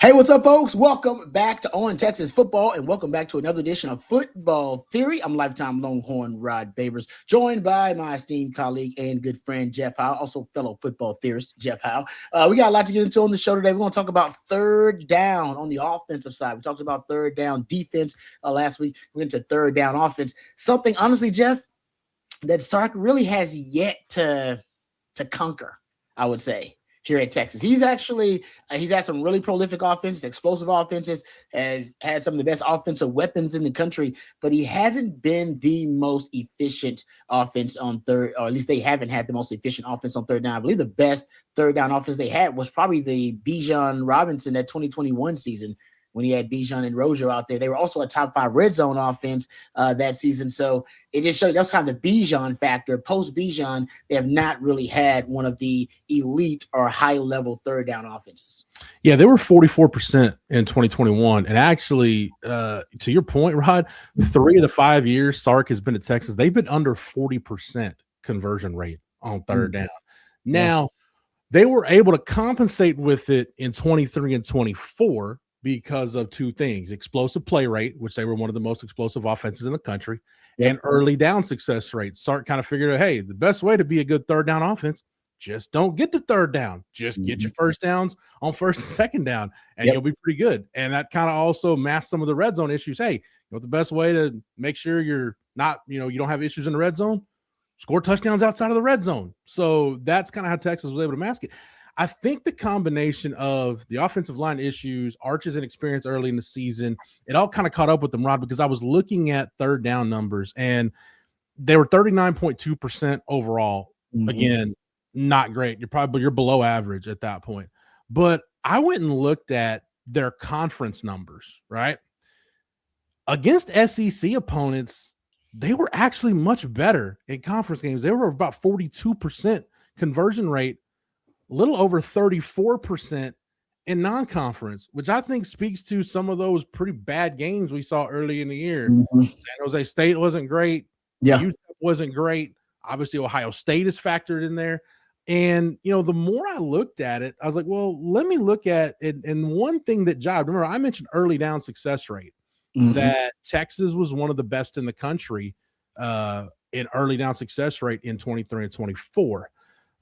Hey, what's up, folks? Welcome back to On Texas Football, and welcome back to another edition of Football Theory. I'm lifetime Longhorn Rod Babers, joined by my esteemed colleague and good friend, Jeff Howe, also fellow football theorist, Jeff Howe. We got a lot to get into on the show today. We're going to talk about third down on the offensive side. We talked about third down defense last week. We're into third down offense. Something, honestly, Jeff, that Sark really has yet to conquer, I would say, here at Texas. He's actually he's had some really prolific offenses, explosive offenses, has had some of the best offensive weapons in the country, but he hasn't been the most efficient offense on third, or at least they haven't had the most efficient offense on third down. I believe the best third down offense they had was probably the Bijan Robinson that 2021 season, when he had Bijan and Rojo out there. They were also a top 5 red zone offense that season. So it just showed that's kind of the Bijan factor. Post Bijan, they have not really had one of the elite or high level third down offenses. Yeah, they were 44% in 2021. And actually, to your point, Rod, 3 of the 5 years Sark has been at Texas, they've been under 40% conversion rate on third down. Now, they were able to compensate with it in 23 and 24 because of 2 things: explosive play rate, which they were one of the most explosive offenses in the country, and early down success rate. Sark kind of figured out, hey, the best way to be a good third down offense, just don't get to third down. Just get your first downs on first and second down, and you'll be pretty good. And that kind of also masked some of the red zone issues. Hey, you know what the best way to make sure you're not, you don't have issues in the red zone? Score touchdowns outside of the red zone. So that's kind of how Texas was able to mask it. I think the combination of the offensive line issues, Arch's inexperience early in the season, it all kind of caught up with them, Rod, because I was looking at third down numbers, and they were 39.2% overall. Again, not great. You're below average at that point. But I went and looked at their conference numbers, right? Against SEC opponents, they were actually much better in conference games. They were about 42% conversion rate, a little over 34% in non-conference, which I think speaks to some of those pretty bad games we saw early in the year. San Jose State wasn't great. UTEP wasn't great. Obviously, Ohio State is factored in there. And, the more I looked at it, I was like, well, let me look at it. And one thing that jived, remember, I mentioned early down success rate, that Texas was one of the best in the country in early down success rate in 23 and 24.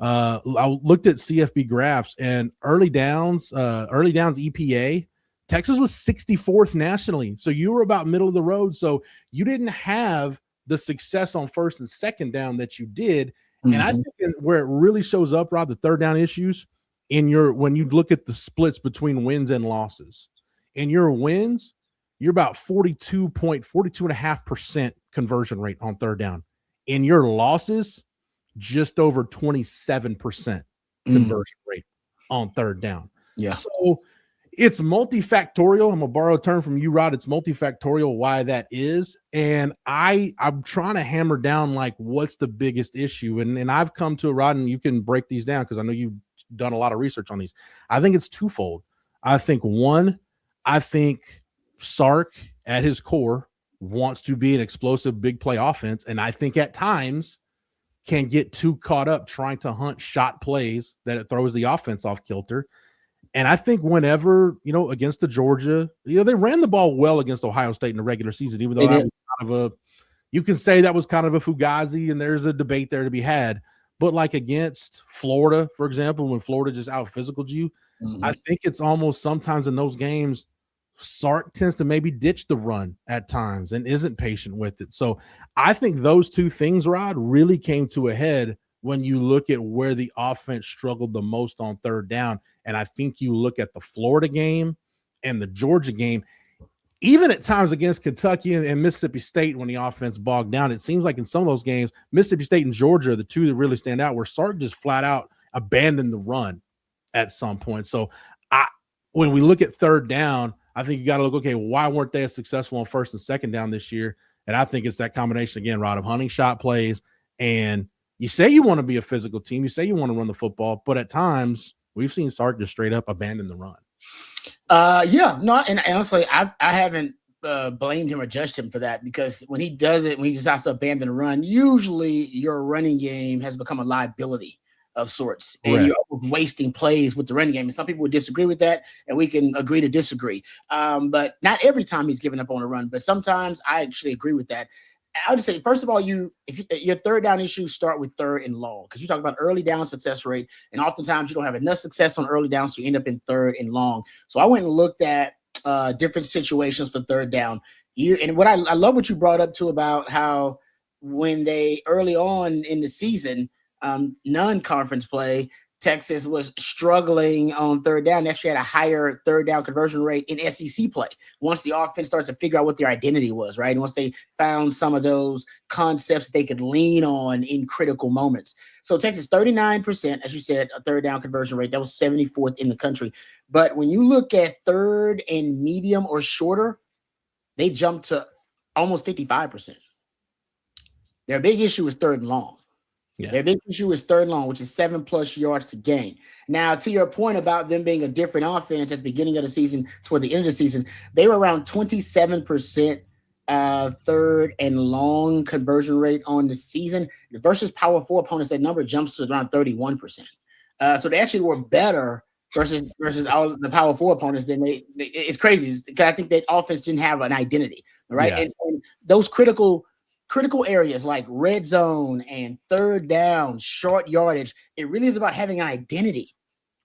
I looked at CFB graphs, and early downs EPA, Texas was 64th nationally. So you were about middle of the road. So you didn't have the success on first and second down that you did. And I think where it really shows up, Rob, the third down issues when you look at the splits between wins and losses. In your wins, you're about 42.5% conversion rate on third down. In your losses, just over 27% conversion rate on third down. Yeah. So it's multifactorial. I'm going to borrow a term from you, Rod. It's multifactorial why that is. And I'm trying to hammer down, like, what's the biggest issue? And I've come to a, Rod, and you can break these down because I know you've done a lot of research on these. I think it's twofold. I think Sark at his core wants to be an explosive big play offense. And I think at times can get too caught up trying to hunt shot plays that it throws the offense off kilter. And I think whenever, against the Georgia, they ran the ball well against Ohio State in the regular season, even though that was kind of you can say that was kind of a fugazi, and there's a debate there to be had. But like against Florida, for example, when Florida just out physicaled you, I think it's almost sometimes in those games, Sark tends to maybe ditch the run at times and isn't patient with it. So I think those 2 things, Rod, really came to a head when you look at where the offense struggled the most on third down. And I think you look at the Florida game and the Georgia game, even at times against Kentucky and Mississippi State, when the offense bogged down, it seems like in some of those games, Mississippi State and Georgia are the 2 that really stand out, where Sark just flat out abandoned the run at some point. So when we look at third down, I think you got to look, okay, why weren't they as successful on first and second down this year? And I think it's that combination, again, Rod, of hunting shot plays. And you say you want to be a physical team. You say you want to run the football. But at times, we've seen Sark just straight up abandon the run. And honestly, I haven't blamed him or judged him for that, because when he does it, when he decides to abandon the run, usually your running game has become a liability of sorts, and you're wasting plays with the running game. And some people would disagree with that, and we can agree to disagree. But not every time he's giving up on a run, but sometimes I actually agree with that. I would say, first of all, your third down issues start with third and long, because you talk about early down success rate, and oftentimes you don't have enough success on early down, so you end up in third and long. So I went and looked at different situations for third down. And what I love what you brought up too about how when they early on in the season, non-conference play, Texas was struggling on third down. They actually had a higher third down conversion rate in SEC play once the offense starts to figure out what their identity was, right? And once they found some of those concepts they could lean on in critical moments. So Texas, 39%, as you said, a third down conversion rate. That was 74th in the country. But when you look at third and medium or shorter, they jumped to almost 55%. Their big issue is third and long. Yeah. Their big issue is third and long, which is 7+ yards to gain. Now, to your point about them being a different offense at the beginning of the season toward the end of the season, they were around 27% third and long conversion rate on the season. Versus Power 4 opponents, that number jumps to around 31%. So they actually were better versus all the Power 4 opponents than it's crazy, because I think that offense didn't have an identity, right? Yeah. And those critical areas like red zone and third down, short yardage, it really is about having an identity.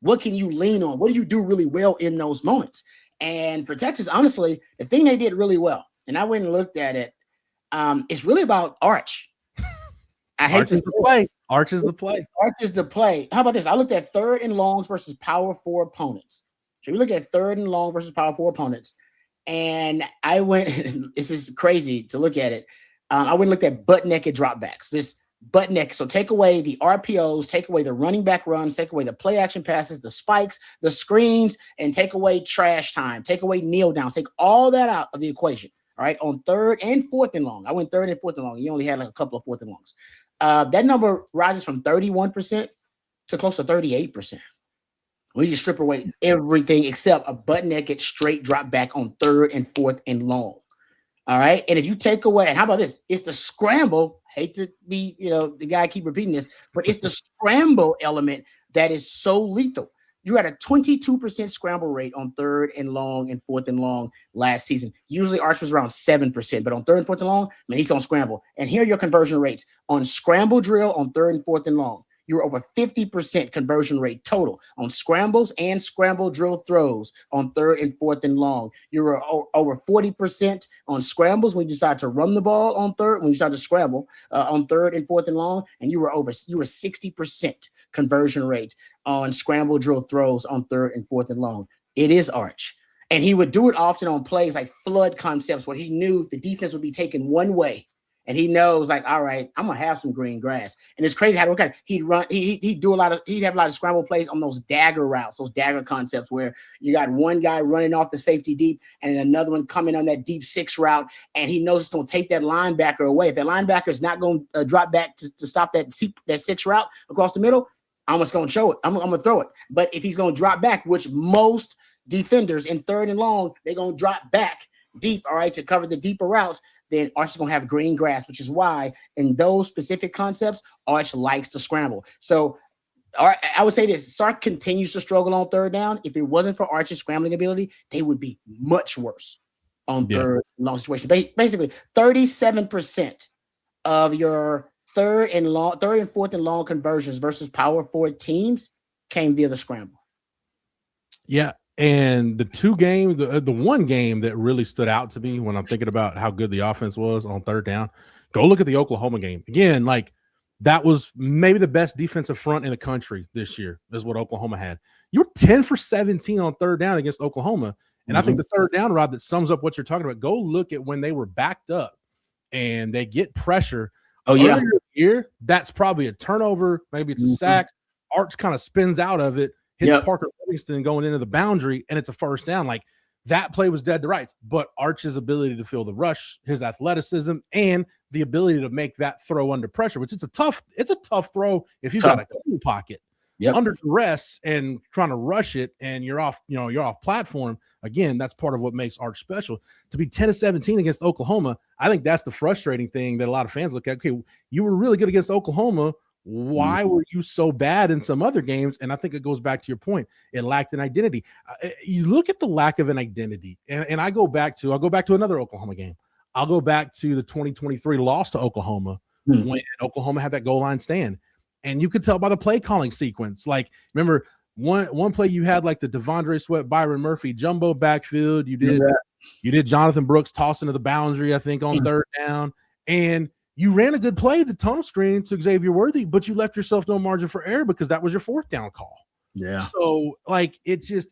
What can you lean on? What do you do really well in those moments? And for Texas, honestly, the thing they did really well, and I went and looked at it, it's really about Arch. Arch is the play. Arch is the play. Arch is the play. How about this? I looked at third and longs versus Power 4 opponents. So we look at third and long versus Power 4 opponents, and I went, this is crazy to look at it. I went and looked at butt naked dropbacks. This butt naked. So take away the RPOs, take away the running back runs, take away the play action passes, the spikes, the screens, and take away trash time, take away kneel downs, take all that out of the equation. All right. On third and fourth and long. I went third and fourth and long. You only had like a couple of fourth and longs. That number rises from 31% to close to 38%. We just strip away everything except a butt naked straight drop back on third and fourth and long. All right. And if you take away, and how about this? It's the scramble. Hate to be, the guy keep repeating this, but it's the scramble element that is so lethal. You had a 22% scramble rate on third and long and fourth and long last season. Usually Arch was around 7%, but on third and fourth and long, man, he's on scramble. And here are your conversion rates on scramble drill on third and fourth and long. You were over 50% conversion rate total on scrambles and scramble drill throws on third and fourth and long. You were over 40% on scrambles when you decided to run the ball on third, when you started to scramble on third and fourth and long, and you were 60% conversion rate on scramble drill throws on third and fourth and long. It is Arch. And he would do it often on plays like flood concepts where he knew the defense would be taken one way. And he knows, like, all right, I'm gonna have some green grass. And it's crazy how he'd have a lot of scramble plays on those dagger routes, those dagger concepts where you got one guy running off the safety deep and then another one coming on that deep 6 route, and he knows it's gonna take that linebacker away. If that linebacker is not gonna drop back to stop that 6 route across the middle, I'm just gonna show it. I'm gonna throw it. But if he's gonna drop back, which most defenders in third and long, they're gonna drop back deep, all right, to cover the deeper routes, then Arch is going to have green grass, which is why in those specific concepts, Arch likes to scramble. So I would say this, Sark continues to struggle on third down. If it wasn't for Arch's scrambling ability, they would be much worse on third and long situation. Basically, 37% of your third and fourth and long conversions versus Power 4 teams came via the scramble. Yeah. And the two games, the one game that really stood out to me when I'm thinking about how good the offense was on third down, go look at the Oklahoma game. Again, like that was maybe the best defensive front in the country this year is what Oklahoma had. You were 10 for 17 on third down against Oklahoma. And I think the third down, Rob, that sums up what you're talking about. Go look at when they were backed up and they get pressure. Earlier in the year, that's probably a turnover. Maybe it's a sack. Arch kind of spins out of it. Hits Parker Livingston going into the boundary, and it's a first down. Like that play was dead to rights. But Arch's ability to feel the rush, his athleticism, and the ability to make that throw under pressure, which it's a tough throw if you've got a cool pocket under duress and trying to rush it, and you're off platform. Again, that's part of what makes Arch special. To be 10-17 against Oklahoma, I think that's the frustrating thing that a lot of fans look at. Okay, you were really good against Oklahoma. Why were you so bad in some other games? And I think it goes back to your point. It lacked an identity. You look at the lack of an identity, and I'll go back to another Oklahoma game. I'll go back to the 2023 loss to Oklahoma when Oklahoma had that goal line stand. And you could tell by the play calling sequence. Like, remember one play you had like the Devondre Sweat, Byron Murphy, jumbo backfield. You did Jonathan Brooks toss into the boundary, I think, on third down. And you ran a good play, the tunnel screen to Xavier Worthy, but you left yourself no margin for error because that was your fourth down call. Yeah. So, like, the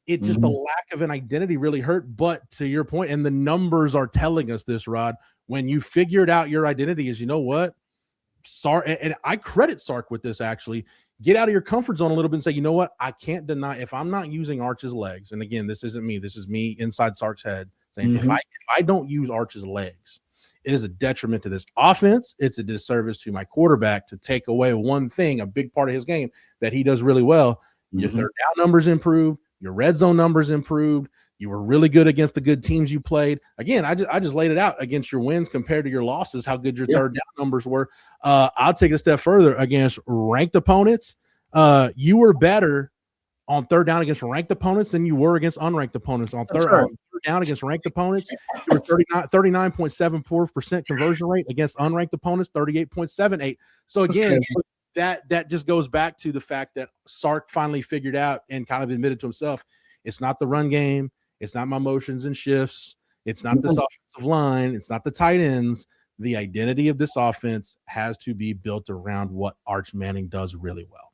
lack of an identity really hurt. But to your point, and the numbers are telling us this, Rod, when you figured out your identity is, you know what? Sark, and I credit Sark with this, actually. Get out of your comfort zone a little bit and say, you know what? I can't deny if I'm not using Arch's legs. And again, this isn't me. This is me inside Sark's head saying, if I don't use Arch's legs, it is a detriment to this offense. It's a disservice to my quarterback to take away one thing, a big part of his game that he does really well. Your third down numbers improved. Your red zone numbers improved. You were really good against the good teams you played. Again, I just laid it out against your wins compared to your losses, how good your third down numbers were. I'll take it a step further. Against ranked opponents, you were better on third down against ranked opponents than you were against unranked opponents. On third down against ranked opponents, you were 39.74% conversion rate. Against unranked opponents, 38.78. So again, that just goes back to the fact that Sark finally figured out and kind of admitted to himself, it's not the run game, it's not my motions and shifts, it's not this offensive line, it's not the tight ends. The identity of this offense has to be built around what Arch Manning does really well.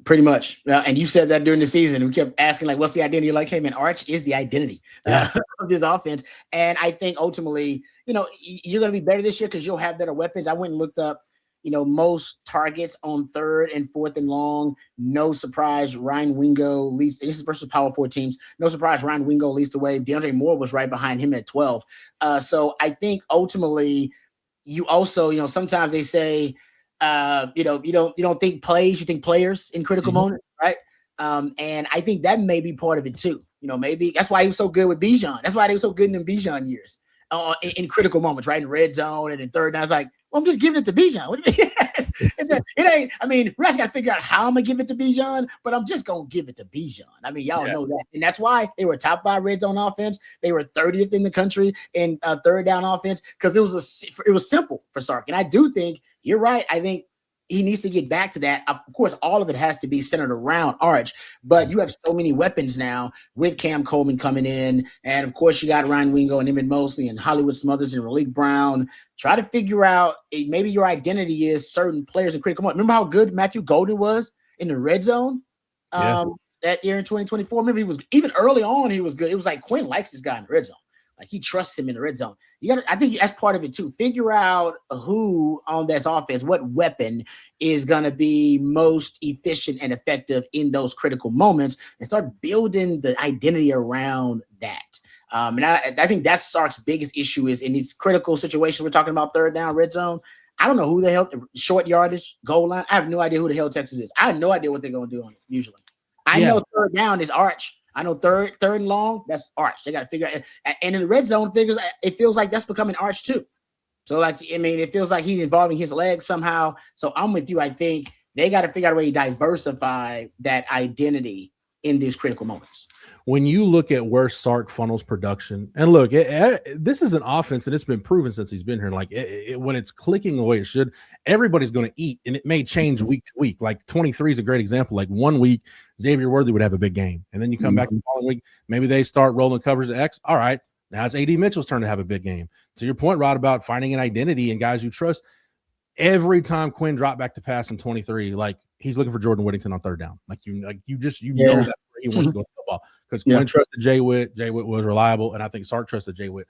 Pretty much. And you said that during the season. We kept asking, like, what's the identity? You're like, hey, man, Arch is the identity of this offense. And I think ultimately, you're going to be better this year because you'll have better weapons. I went and looked up, most targets on third and fourth and long. No surprise, Ryan Wingo leads. This is versus Power 4 teams. No surprise, Ryan Wingo leads the way. DeAndre Moore was right behind him at 12. So I think ultimately you also, sometimes they say, you don't think plays, you think players in critical moments, right? And I think that may be part of it too. Maybe that's why he was so good with Bijan. That's why they were so good in the Bijan years in critical moments, right? In red zone and in third down. It's like, well, I'm just giving it to Bijan. What do you mean? It ain't. I mean, we actually got to figure out how I'm gonna give it to Bijan, but I'm just gonna give it to Bijan. I mean, y'all know that, and that's why they were top 5 red zone offense. They were 30th in the country in third down offense because it was simple for Sark. And I do think you're right. I think he needs to get back to that. Of course, all of it has to be centered around Arch, but you have so many weapons now with Cam Coleman coming in. And of course, you got Ryan Wingo and Emmett Mosley and Hollywood Smothers and Raleek Brown. Try to figure out maybe your identity is certain players in critical moment. Remember how good Matthew Golden was in the red zone that year in 2024? Remember, he was even early on, he was good. It was like Quinn likes this guy in the red zone. Like he trusts him in the red zone. I think that's part of it too. Figure out who on this offense, what weapon is going to be most efficient and effective in those critical moments, and start building the identity around that. And I think that's Sark's biggest issue is in these critical situations. We're talking about third down, red zone. I don't know who the hell, short yardage, goal line. I have no idea who the hell Texas is. I have no idea what they're going to do on it usually. I know third down is Arch. I know third and long, that's Arch. They got to figure out. And in the red zone it feels like that's becoming Arch too. So, it feels like he's involving his legs somehow. So I'm with you. I think they got to figure out a way to diversify that identity in these critical moments. When you look at where Sark funnels production, and look, this is an offense, and it's been proven since he's been here. Like when it's clicking the way it should, everybody's going to eat, and it may change week to week. Like 23 is a great example. Like 1 week, Xavier Worthy would have a big game, and then you come back the following week, maybe they start rolling covers to X. All right, now it's AD Mitchell's turn to have a big game. To your point, Rod, about finding an identity and guys you trust. Every time Quinn dropped back to pass in 23, like he's looking for Jordan Whittington on third down. You know that's where he wants to go to football because Quinn trusted Jay Witt. Jay Witt was reliable, and I think Sark trusted Jay Witt.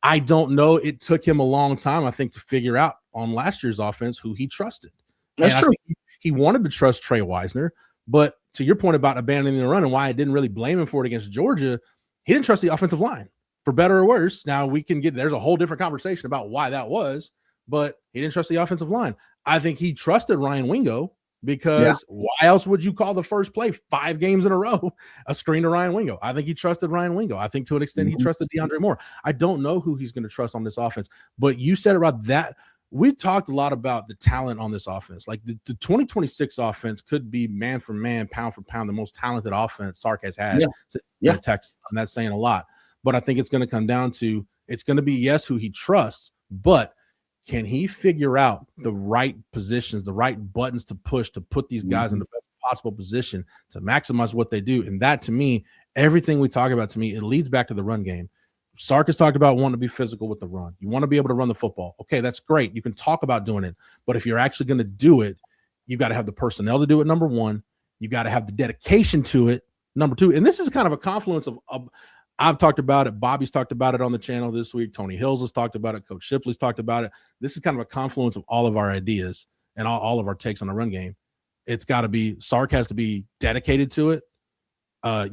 I don't know. It took him a long time, I think, to figure out on last year's offense who he trusted. That's true. He wanted to trust Trey Wisner, but to your point about abandoning the run and why I didn't really blame him for it against Georgia, he didn't trust the offensive line, for better or worse. Now there's a whole different conversation about why that was, but he didn't trust the offensive line. I think he trusted Ryan Wingo because why else would you call the first play 5 games in a row a screen to Ryan Wingo? I think he trusted Ryan Wingo. I think to an extent he trusted DeAndre Moore. I don't know who he's going to trust on this offense, but you said it right. That we talked a lot about the talent on this offense. Like the 2026 offense could be man for man, pound for pound, the most talented offense Sark has had in Texas. And that's saying a lot. But I think it's going to come down to, it's going to be, yes, who he trusts, but can he figure out the right positions, the right buttons to push to put these guys in the best possible position to maximize what they do? And that, to me, everything we talk about, to me, it leads back to the run game. Sark has talked about wanting to be physical with the run. You want to be able to run the football. Okay, that's great. You can talk about doing it. But if you're actually going to do it, you've got to have the personnel to do it, number one. You got to have the dedication to it, number two. And this is kind of a confluence of I've talked about it. Bobby's talked about it on the channel this week. Tony Hills has talked about it. Coach Shipley's talked about it. This is kind of a confluence of all of our ideas and all of our takes on the run game. It's got to be, Sark has to be dedicated to it.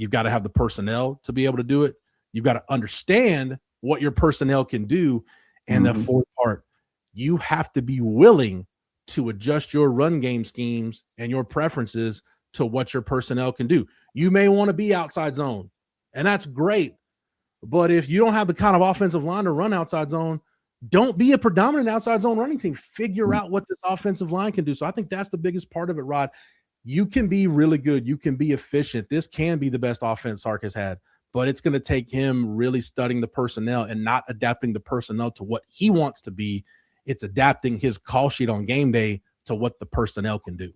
You've got to have the personnel to be able to do it. You've got to understand what your personnel can do. And the fourth part, you have to be willing to adjust your run game schemes and your preferences to what your personnel can do. You may want to be outside zone, and that's great. But if you don't have the kind of offensive line to run outside zone, don't be a predominant outside zone running team. Figure out what this offensive line can do. So I think that's the biggest part of it, Rod. You can be really good. You can be efficient. This can be the best offense Sark has had, but it's going to take him really studying the personnel and not adapting the personnel to what he wants to be. It's adapting his call sheet on game day to what the personnel can do.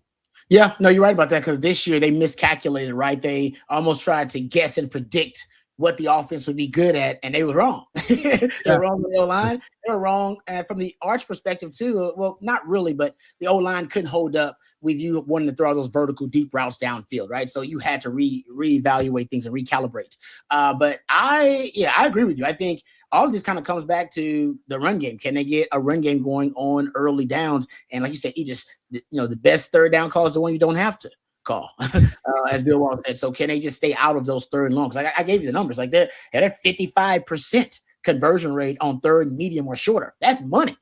Yeah, no, you're right about that, because this year they miscalculated, right? They almost tried to guess and predict what the offense would be good at, and they were wrong. They were wrong with the O-line. They were wrong from the Arch perspective too. Well, not really, but the O-line couldn't hold up with you wanting to throw those vertical deep routes downfield, right? So you had to reevaluate things and recalibrate. But I agree with you. I think all of this kind of comes back to the run game. Can they get a run game going on early downs? And like you said, the best third down call is the one you don't have to call, as Bill Walsh said. So can they just stay out of those third and longs? Like I gave you the numbers. Like they're at 55% conversion rate on third and medium or shorter. That's money.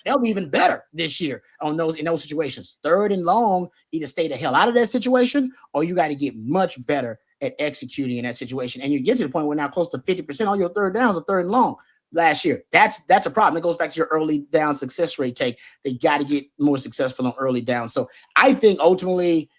They'll be even better this year in those situations. Third and long, either stay the hell out of that situation, or you got to get much better at executing in that situation. And you get to the point where now close to 50% of your third downs are third and long last year. That's a problem. It goes back to your early down success rate take. They got to get more successful on early down. So I think ultimately,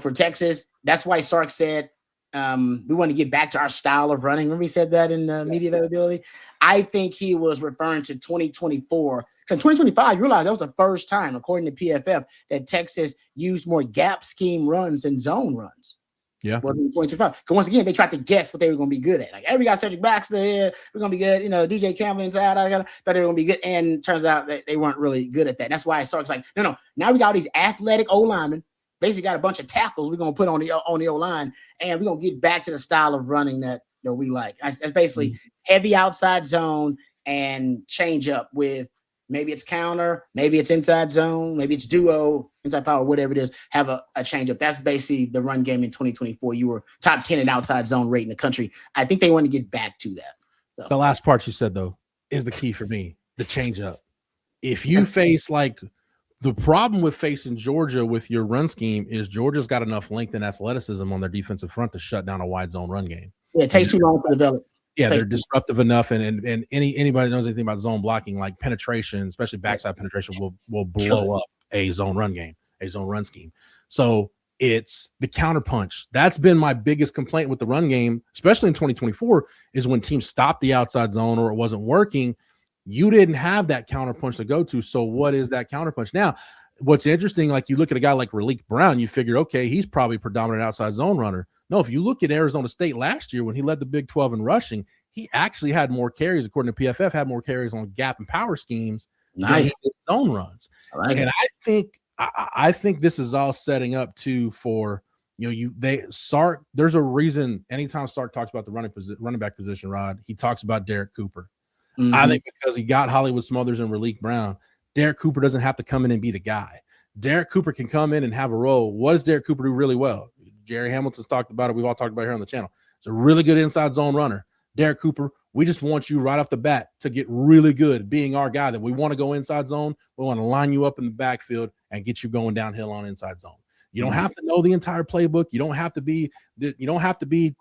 for Texas, that's why Sark said, we want to get back to our style of running. Remember he said that in media availability? I think he was referring to 2024. Because 2025, you realize that was the first time, according to PFF, that Texas used more gap scheme runs than zone runs. Yeah. Well, 2025. Because once again, they tried to guess what they were going to be good at. Like, hey, we got Cedric Baxter here. We're going to be good. DJ Campbell inside. I thought they were going to be good. And turns out that they weren't really good at that. And that's why Sark's like, no. Now we got all these athletic O-linemen. Basically got a bunch of tackles we're going to put on the O-line, and we're going to get back to the style of running that we like. That's basically heavy outside zone and change up with maybe it's counter, maybe it's inside zone, maybe it's duo, inside power, whatever it is, have a change up. That's basically the run game in 2024. You were top 10 in outside zone rate in the country. I think they want to get back to that. So the last part you said, though, is the key for me, the change up. If you face the problem with facing Georgia with your run scheme is Georgia's got enough length and athleticism on their defensive front to shut down a wide zone run game. Yeah, it takes too long to develop. Yeah, they're disruptive enough, and anybody that knows anything about zone blocking, like penetration, especially backside penetration, will blow up a zone run game, a zone run scheme. So it's the counterpunch. That's been my biggest complaint with the run game, especially in 2024, is when teams stopped the outside zone or it wasn't working. You didn't have that counterpunch to go to. So what is that counterpunch? Now, what's interesting, like you look at a guy like Raleek Brown, you figure, okay, he's probably predominant outside zone runner. No, if you look at Arizona State last year when he led the Big 12 in rushing, he actually had more carries, according to PFF, had more carries on gap and power schemes than zone runs. And I think this is all setting up for Sark. There's a reason anytime Sark talks about the running back position, Rod, he talks about Derek Cooper. Mm-hmm. I think because he got Hollywood Smothers and Raleek Brown, Derek Cooper doesn't have to come in and be the guy. Derek Cooper can come in and have a role. What does Derek Cooper do really well? Jerry Hamilton's talked about it. We've all talked about it here on the channel. It's a really good inside zone runner. Derek Cooper, we just want you right off the bat to get really good being our guy, that we want to go inside zone. We want to line you up in the backfield and get you going downhill on inside zone. You don't have to know the entire playbook. You don't have to be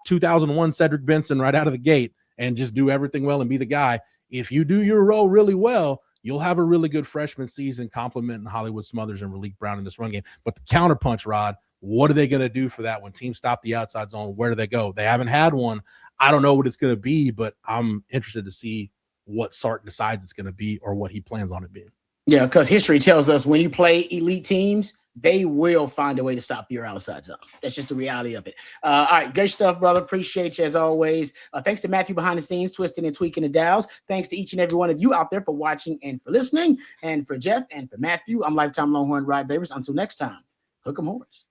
2001 Cedric Benson right out of the gate and just do everything well and be the guy. If you do your role really well, you'll have a really good freshman season complementing Hollywood Smothers and Raleek Brown in this run game. But the counterpunch, Rod, what are they going to do for that when teams stop the outside zone? Where do they go? They haven't had one. I don't know what it's going to be, but I'm interested to see what Sark decides it's going to be or what he plans on it being. Yeah, because history tells us when you play elite teams, they will find a way to stop your outside zone. That's just the reality of it. All right, good stuff, brother. Appreciate you as always. Thanks to Matthew behind the scenes, twisting and tweaking the dials. Thanks to each and every one of you out there for watching and for listening. And for Jeff and for Matthew, I'm lifetime Longhorn Rod Babers. Until next time, hook 'em horns.